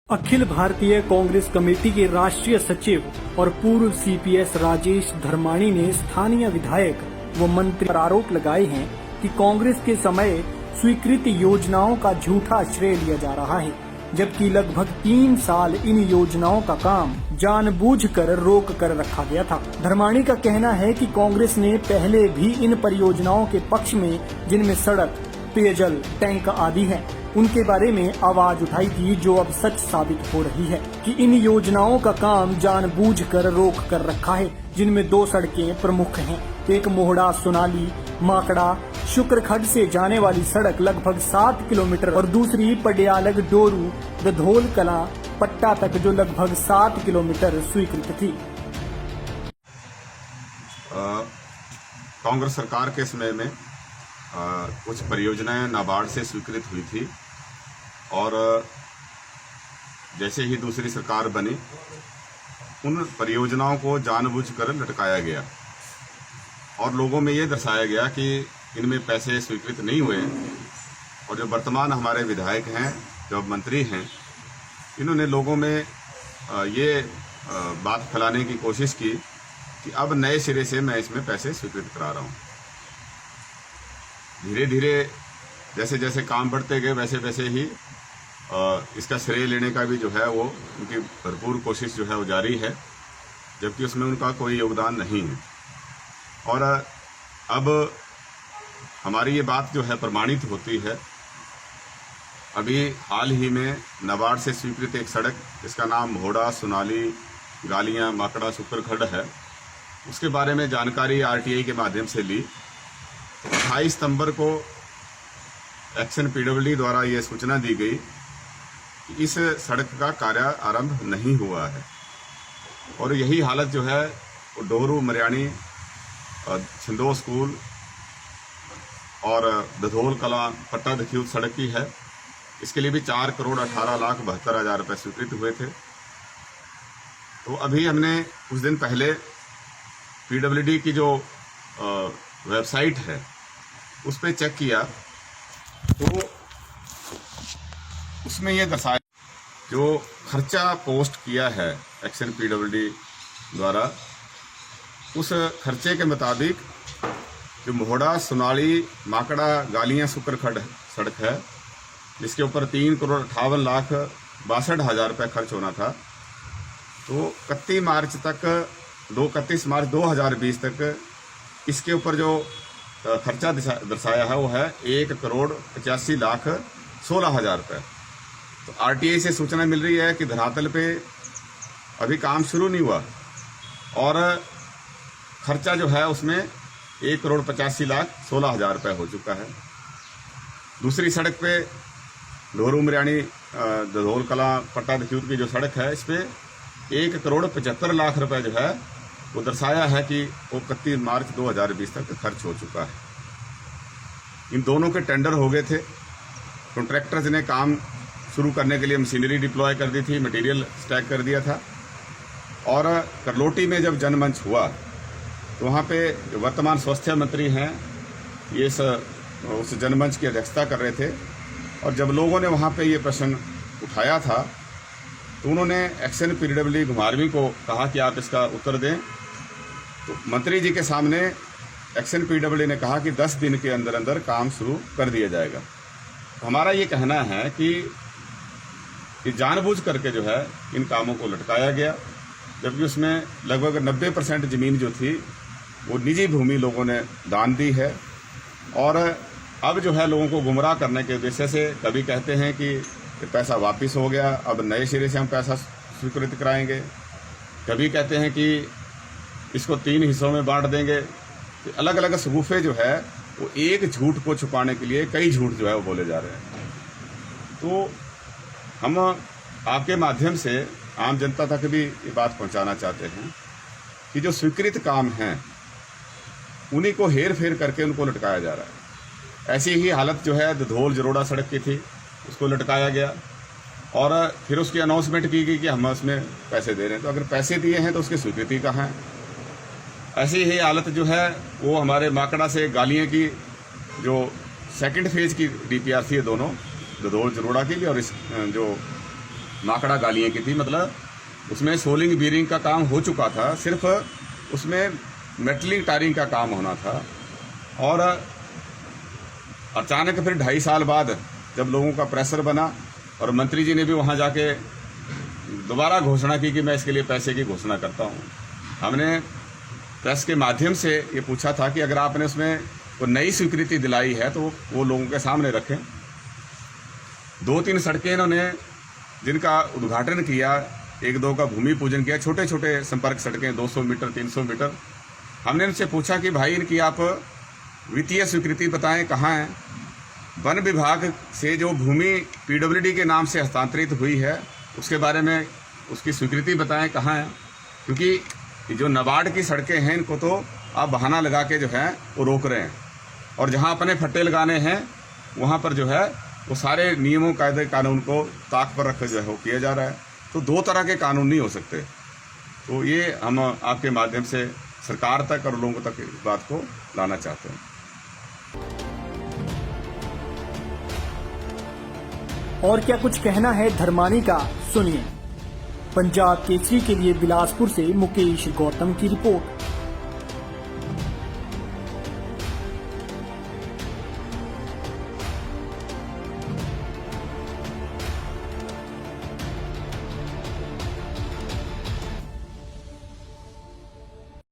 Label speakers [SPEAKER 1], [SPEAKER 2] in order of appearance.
[SPEAKER 1] Akhil Bharatiya Congress committee के राष्ट्रीय सचिव और पूर्व सीपीएस राजेश धर्माणी ने स्थानीय विधायक व मंत्री पर आरोप लगाए हैं कि कांग्रेस के समय स्वीकृत योजनाओं का झूठा श्रेय लिया जा रहा है, जबकि लगभग 3 साल इन योजनाओं का काम जानबूझकर रोक कर रखा गया था। धर्माणी का कहना है कि कांग्रेस ने पहले भी इन परियोजनाओं के पक्ष में, जिनमें सड़क, पेयजल, टैंक आदि हैं, उनके बारे में आवाज उठाई थी, जो अब सच साबित हो रही है कि इन योजनाओं का काम जानबूझकर रोक कर रखा है, जिनमें 2 सड़कें प्रमुख हैं। एक मोहड़ा सोनाली माकड़ा शुक्रखड से जाने वाली सड़क लगभग 7 किलोमीटर और दूसरी पडियालग डोरू दधोल कला पट्टा तक, जो लगभग 7 किलोमीटर स्वीकृत थी।
[SPEAKER 2] कांग्रेस सरकार के समय में कुछ परियोजनाएं नाबार्ड से स्वीकृत हुई थी और जैसे ही दूसरी सरकार बनी उन परियोजनाओं को जानबूझकर लटकाया गया और लोगों में ये दर्शाया गया कि इनमें पैसे स्वीकृत नहीं हुए। और जो वर्तमान हमारे विधायक हैं, जो मंत्री हैं, इन्होंने लोगों में ये बात फैलाने की कोशिश की कि अब नए सिरे से मैं इसमें पैसे स्वीकृत करा रहा हूँ। धीरे धीरे जैसे जैसे काम बढ़ते गए वैसे वैसे ही इसका श्रेय लेने का भी जो है वो उनकी भरपूर कोशिश जो है वो जारी है, जबकि उसमें उनका कोई योगदान नहीं है। और अब हमारी ये बात जो है प्रमाणित होती है। अभी हाल ही में नाबार्ड से स्वीकृत एक सड़क, जिसका नाम मोहड़ा सोनाली गालियां माकड़ा शुक्रखड है, उसके बारे में जानकारी आरटीआई के माध्यम से ली। 28 सितंबर को एक्शन पीडब्ल्यूडी द्वारा यह सूचना दी गई कि इस सड़क का कार्य आरंभ नहीं हुआ है और यही हालत जो है डोरू मरियाणी छिंदो स्कूल और दधोल कला पट्टा दख्यूत सड़क की है। इसके लिए भी 4,18,72,000 रुपये स्वीकृत हुए थे। तो अभी हमने कुछ दिन पहले पीडब्ल्यूडी की जो वेबसाइट है उस पर चेक किया तो उसमें यह दर्शाया जो खर्चा पोस्ट किया है एक्शन पीडब्ल्यूडी द्वारा, उस खर्चे के मुताबिक जो मोहड़ा सोनाली माकड़ा गालियां शुक्रखड सड़क है, जिसके ऊपर 3,58,62,000 रुपये खर्च होना था, तो 31 मार्च 2020 तक इसके ऊपर जो खर्चा दर्शाया है वो है 1,85,16,000 रुपये। तो आरटीआई से सूचना मिल रही है कि धरातल पे अभी काम शुरू नहीं हुआ और खर्चा जो है उसमें 1,85,16,000 रुपये हो चुका है। दूसरी सड़क पे डोरू मरियाणी दधोल कला पट्टा दख्यूत की जो सड़क है, इस पे 1,75,00,000 रुपये जो है वो दर्शाया है कि वो 31 मार्च 2020 तक खर्च हो चुका है। इन दोनों के टेंडर हो गए थे। कॉन्ट्रैक्टर्स ने काम शुरू करने के लिए मशीनरी डिप्लॉय कर दी थी, मटेरियल स्टैक कर दिया था। और करलोटी में जब जनमंच हुआ तो वहाँ पे जो वर्तमान स्वास्थ्य मंत्री हैं ये उस जनमंच की अध्यक्षता कर रहे थे। और जब लोगों ने वहाँ पे ये प्रश्न उठाया था तो उन्होंने एक्शन पीडब्ल्यूडी घुमारवीं को कहा कि आप इसका उत्तर दें। तो मंत्री जी के सामने एक्शन पीडब्ल्यूडी ने कहा कि 10 दिन के अंदर अंदर काम शुरू कर दिया जाएगा। तो हमारा ये कहना है कि जानबूझ करके जो है इन कामों को लटकाया गया, जबकि उसमें लगभग 90% ज़मीन जो थी वो निजी भूमि लोगों ने दान दी है। और अब जो है लोगों को गुमराह करने के उद्देश्य से कभी कहते हैं कि पैसा वापस हो गया, अब नए सिरे से हम पैसा स्वीकृत कराएंगे, कभी कहते हैं कि इसको 3 हिस्सों में बांट देंगे। तो अलग अलग सगुफे जो है वो एक झूठ को छुपाने के लिए कई झूठ जो है वो बोले जा रहे हैं। तो हम आपके माध्यम से आम जनता तक भी ये बात पहुंचाना चाहते हैं कि जो स्वीकृत काम हैं उन्हीं को हेर फेर करके उनको लटकाया जा रहा है। ऐसी ही हालत जो है दधोल जरोड़ा सड़क की थी, उसको लटकाया गया और फिर उसकी अनाउंसमेंट की गई कि हम उसमें पैसे दे रहे हैं। तो अगर पैसे दिए हैं तो उसकी स्वीकृति कहाँ है? ऐसी ही हालत जो है वो हमारे माकड़ा से गालियाँ की जो 2nd फेज की डीपीआर थी, दोनों दधोल जरोड़ा की भी और इस जो माकड़ा गालियां की थी। मतलब उसमें सोलिंग बीरिंग का काम हो चुका था, सिर्फ उसमें मेटलिंग टायरिंग का काम होना था। और अचानक फिर 2.5 साल बाद जब लोगों का प्रेशर बना और मंत्री जी ने भी वहां जाके दोबारा घोषणा की कि मैं इसके लिए पैसे की घोषणा करता हूं, हमने प्रेस के माध्यम से ये पूछा था कि अगर आपने उसमें कोई नई स्वीकृति दिलाई है तो वो लोगों के सामने रखें। 2-3 सड़कें इन्होंने जिनका उद्घाटन किया, 1-2 का भूमि पूजन किया, छोटे छोटे संपर्क सड़कें 200 मीटर 300 मीटर। हमने इनसे पूछा कि भाई इनकी आप वित्तीय स्वीकृति बताएं कहाँ है। वन विभाग से जो भूमि पीडब्ल्यूडी के नाम से हस्तांतरित हुई है उसके बारे में उसकी स्वीकृति बताएं कहाँ है, क्योंकि जो नाबार्ड की सड़कें हैं इनको तो आप बहाना लगा के जो है वो रोक रहे हैं, और जहाँ अपने फट्टे लगाने हैं वहाँ पर जो है वो सारे नियमों कायदे कानून को ताक पर रख जो है वो किया जा रहा है। तो 2 तरह के कानून नहीं हो सकते। तो ये हम आपके माध्यम से सरकार तक और लोगों तक इस बात को लाना चाहते हैं।
[SPEAKER 1] और क्या कुछ कहना है धर्मानी का, सुनिए। पंजाब केसरी के लिए बिलासपुर से मुकेश गौतम की रिपोर्ट।